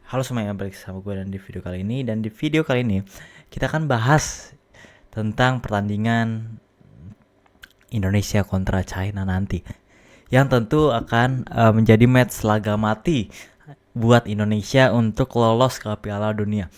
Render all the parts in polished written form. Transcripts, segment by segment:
Halo semuanya, balik sama gue dan di video kali ini kita akan bahas tentang pertandingan Indonesia kontra China nanti, yang tentu akan menjadi match laga mati buat Indonesia untuk lolos ke Piala Dunia.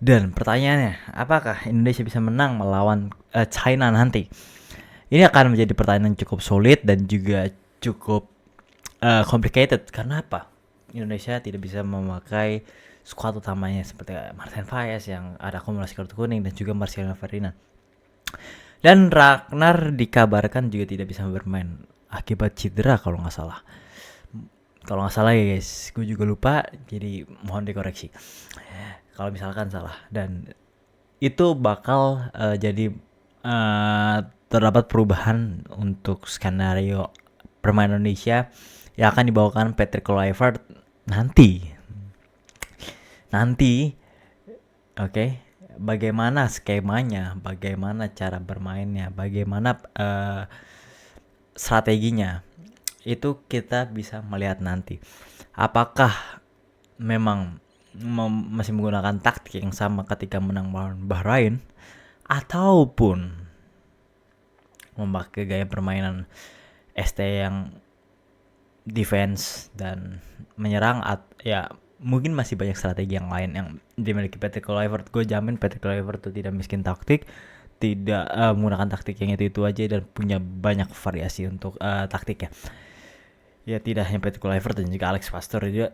Dan pertanyaannya, apakah Indonesia bisa menang melawan China nanti? Ini akan menjadi pertanyaan yang cukup sulit dan juga cukup complicated. Karena apa? Indonesia tidak bisa memakai skuad utamanya seperti Martin Paes yang ada akumulasi kartu kuning dan juga Marcelino Ferdinand. Dan Ragnar dikabarkan juga tidak bisa bermain akibat cedera kalau nggak salah. Kalau nggak salah ya guys, gue juga lupa, jadi mohon dikoreksi kalau misalkan salah. Dan itu bakal jadi terdapat perubahan untuk skenario permainan Indonesia yang akan dibawakan Patrick Kluivert nanti. Oke. Bagaimana skemanya, bagaimana cara bermainnya, bagaimana strateginya, itu kita bisa melihat nanti. Apakah memang masih menggunakan taktik yang sama ketika menang melawan Bahrain, ataupun memakai gaya permainan ST yang defense dan menyerang, ya mungkin masih banyak strategi yang lain yang dimiliki Patrick Kluivert. Gue jamin Patrick Kluivert itu tidak miskin taktik, tidak menggunakan taktik yang itu aja, dan punya banyak variasi untuk taktiknya. Ya tidak hanya Patrick Kluivert dan juga Alex Pastor juga,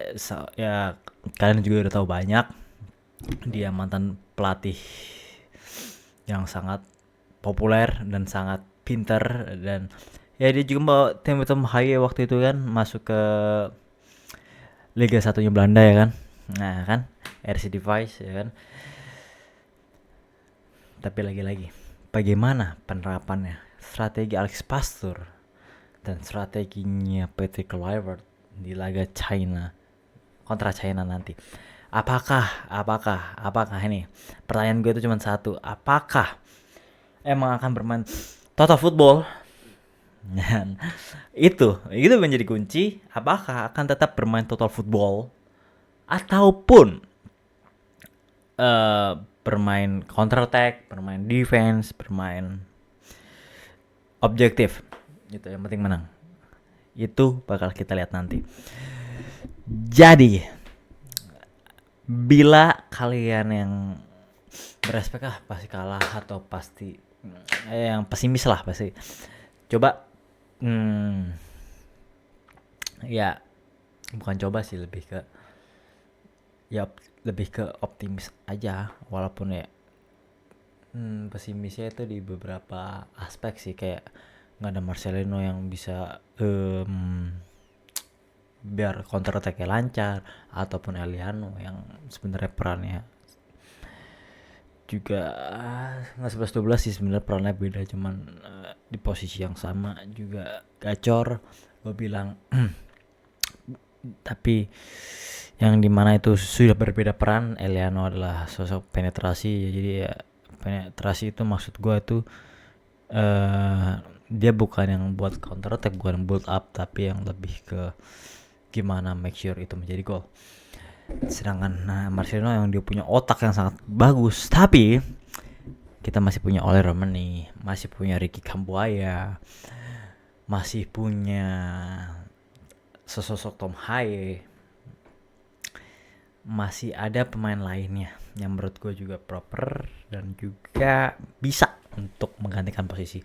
ya kalian juga udah tahu banyak. Dia mantan pelatih yang sangat populer dan sangat pinter, dan ya dia juga bawa tim Haye waktu itu kan masuk ke Liga 1-nya Belanda ya kan. Nah kan, RC Device ya kan. Tapi lagi-lagi, bagaimana penerapannya strategi Alex Pastur dan strateginya Patrick Kluivert di laga China kontra China nanti? Apakah ini? Pertanyaan gue itu cuma satu. Apakah emang akan bermain total football? Dan itu menjadi kunci. Apakah akan tetap bermain total football ataupun bermain counter attack, bermain defense, bermain objektif? Itu yang penting menang. Itu bakal kita lihat nanti. Jadi bila kalian yang berespek pasti kalah atau pasti yang pesimis lah, pasti coba ya bukan coba sih, lebih ke optimis aja, walaupun ya pesimisnya itu di beberapa aspek sih, kayak nggak ada Marcelino yang bisa biar counter attack-nya lancar, ataupun Eliano yang sebenarnya perannya juga nggak 11-12 sih, sebenarnya perannya beda, cuman di posisi yang sama juga gacor gue bilang. Tapi yang dimana itu sudah berbeda peran. Eliano adalah sosok penetrasi, jadi ya penetrasi itu maksud gue tuh dia bukan yang buat counter attack, bukan build up, tapi yang lebih ke gimana make sure itu menjadi gol. Sedangkan Marcelino yang dia punya otak yang sangat bagus, tapi kita masih punya Ole Romani, masih punya Ricky Kambuaya, masih punya sosok Tom Haye, masih ada pemain lainnya yang menurut gue juga proper dan juga bisa untuk menggantikan posisi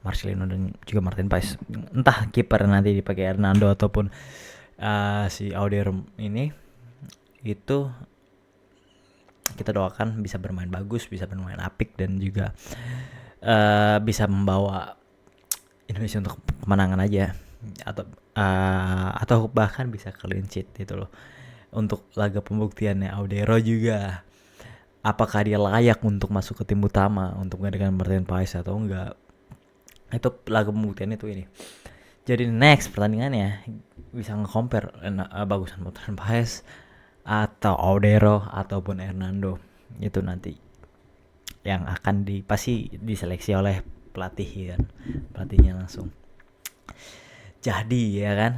Marcelino dan juga Martin Paes. Entah kiper nanti dipakai Hernando ataupun si Audero ini, itu kita doakan bisa bermain bagus, bisa bermain apik, dan juga bisa membawa Indonesia untuk kemenangan aja, atau bahkan bisa clean sheet gitu loh. Untuk laga pembuktiannya Audero juga, apakah dia layak untuk masuk ke tim utama untuk menggantikan Martin Paes atau enggak, itu laga pembuktian itu ini. Jadi next pertandingannya bisa nge-compare bagusan Martin Paes atau Audero ataupun Hernando. Itu nanti yang akan pasti diseleksi oleh pelatih kan, pelatihnya langsung. Jadi ya kan,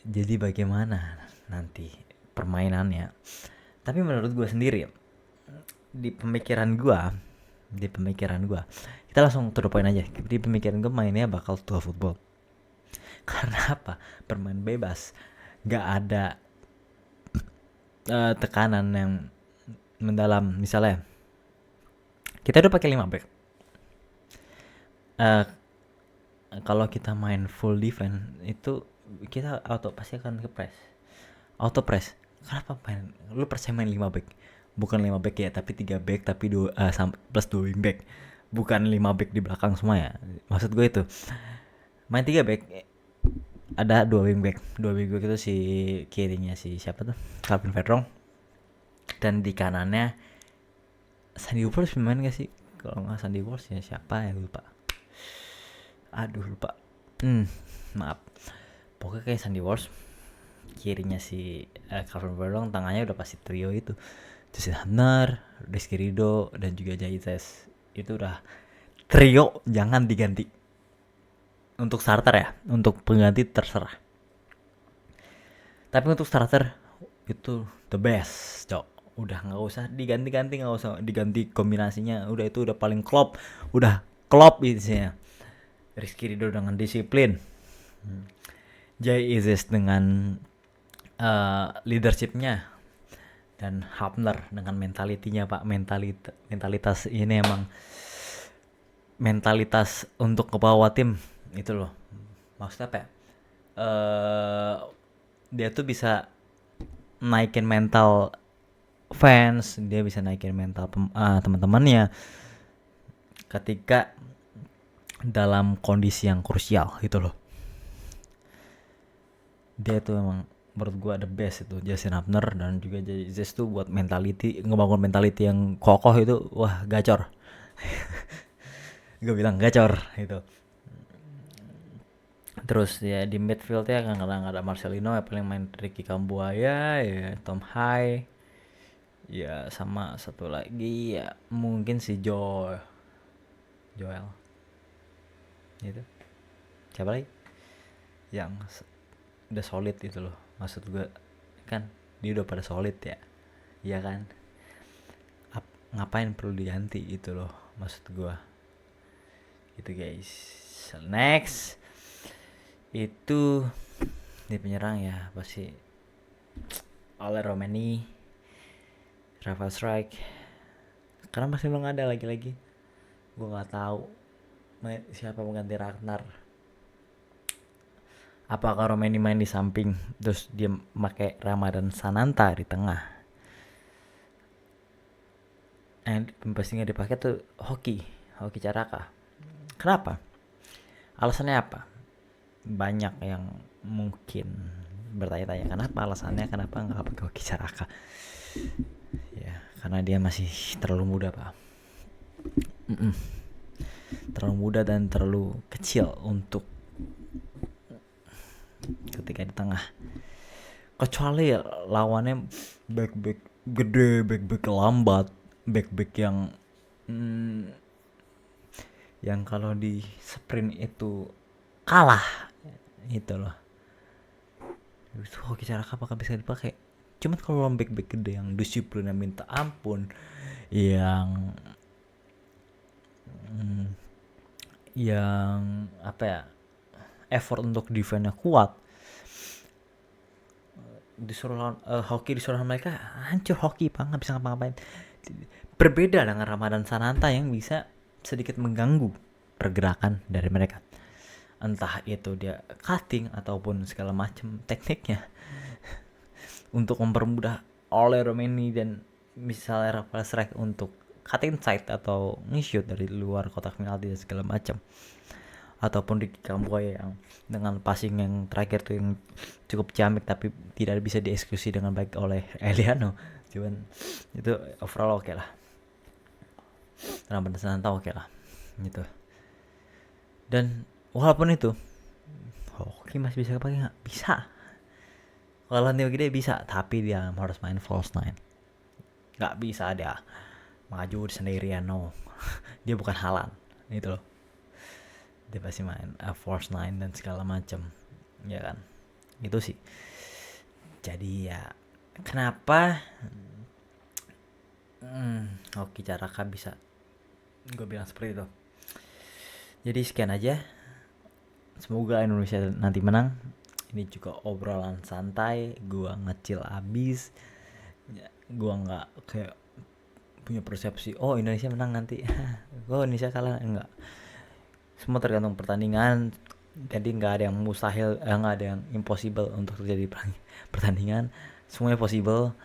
jadi bagaimana nanti permainannya. Tapi menurut gue sendiri, di pemikiran gue kita langsung to the point aja. Di pemikiran gue mainnya bakal tua football. Karena apa? Bermain bebas, gak ada tekanan yang mendalam. Misalnya kita udah pakai 5 back, kalau kita main full defense itu kita pasti akan auto press. Kenapa lu percaya main 5 back? Bukan 5 back ya, tapi 3 back, tapi plus 2 wing back. Bukan 5 back di belakang semua ya. Maksud gue itu main 3 back, ada 2 wing back. 2 wing back itu si kirinya si siapa tuh? Calvin Vertonghen. Dan di kanannya Sandy Walsh main gak sih? Kalau nggak Sandy Walsh ya siapa ya, lupa. Maaf. Pokoknya kayak Sandy Walsh, kirinya si Calvin Vertonghen, tangannya udah pasti trio itu. Justin Hubner, Rizky Ridho, dan juga Jaites. Itu udah trio, jangan diganti. Untuk starter ya, untuk pengganti terserah. Tapi untuk starter itu the best, cok. Udah nggak usah diganti-ganti, nggak usah diganti kombinasinya. Udah itu udah paling klop isinya. Rizky Ridho dengan disiplin, Jay Isis dengan leadershipnya, dan Hubner dengan mentalitinya pak. Mentalitas ini emang mentalitas untuk kebawa tim itu loh. Maksudnya apa ya? Dia tuh bisa naikin mental fans, dia bisa naikin mental teman-temannya ketika dalam kondisi yang krusial gitu loh. Dia tuh emang menurut gue the best itu, Justin Hubner dan juga Jesus tuh buat ngebangun mentality yang kokoh itu, wah gacor. Gue bilang gacor itu. Terus ya di midfield ya kadang ada Marcelino, ya paling main Ricky Kambuaya, ya Tom Hai, ya sama satu lagi ya mungkin si Joel gitu. Siapa lagi yang udah solid itu loh, maksud gue kan dia udah pada solid ya, iya kan, ngapain perlu diganti itu loh, maksud gue gitu guys. Next itu di penyerang ya pasti Ole Romeni, Rafael Strike, karena masih belum ada lagi gue nggak tahu siapa mengganti Ragnar. Apakah Romeni main di samping terus dia pakai Ramadan Sananta di tengah? Pasti nggak dipakai tuh Hoki Caraka. Kenapa? Alasannya apa? Banyak yang mungkin bertanya-tanya kenapa nggak pakai Hoki Caraka? Ya karena dia masih terlalu muda pak. Terlalu muda dan terlalu kecil untuk ketika di tengah. Kecuali ya lawannya back gede, back lambat, back yang kalau di sprint itu kalah itu loh. Itu Hoki Caraka apakah bisa dipakai? Cuman kalau back gede yang disiplinnya minta ampun, yang apa ya, effort untuk defense-nya kuat, disuruh Hoki disuruh mereka hancur Hoki pak, nggak bisa ngapa-ngapain. Berbeda dengan Ramadan Sananta yang bisa sedikit mengganggu pergerakan dari mereka, entah itu dia cutting ataupun segala macam tekniknya untuk mempermudah Ole Romeni dan misalnya Rafael Strike untuk cutting side atau nge-shoot dari luar kotak penalti dan segala macam, ataupun di Kambuaya yang dengan passing yang terakhir tuh yang cukup ciamik tapi tidak bisa dieksekusi dengan baik oleh Eliano. Cuman itu overall oke lah, Ramadan Sananta oke lah gitu. Dan walaupun itu Hoki masih bisa pakai nggak? Bisa. Kalau Neo gede bisa, tapi dia harus main false nine. Nggak bisa dia maju sendirian, no. Dia bukan Haaland gitu loh. Dia pasti main false nine dan segala macam, ya kan. Itu sih. Jadi ya kenapa Hoki Caraka bisa gue bilang seperti itu. Jadi sekian aja, semoga Indonesia nanti menang. Ini juga obrolan santai, gua ngecil abis, gua nggak kayak punya persepsi oh Indonesia menang nanti oh Indonesia kalah, enggak. Semua tergantung pertandingan, jadi nggak ada yang mustahil, nggak ada yang impossible untuk terjadi pertandingan. Semuanya possible,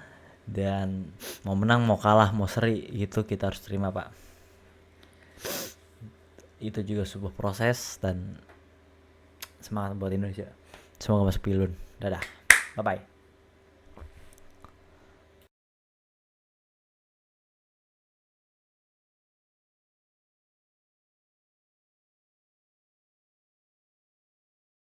dan mau menang mau kalah mau seri itu kita harus terima, Pak. Itu juga sebuah proses, dan semangat buat Indonesia. Semoga masuk pilun. Dadah, bye bye.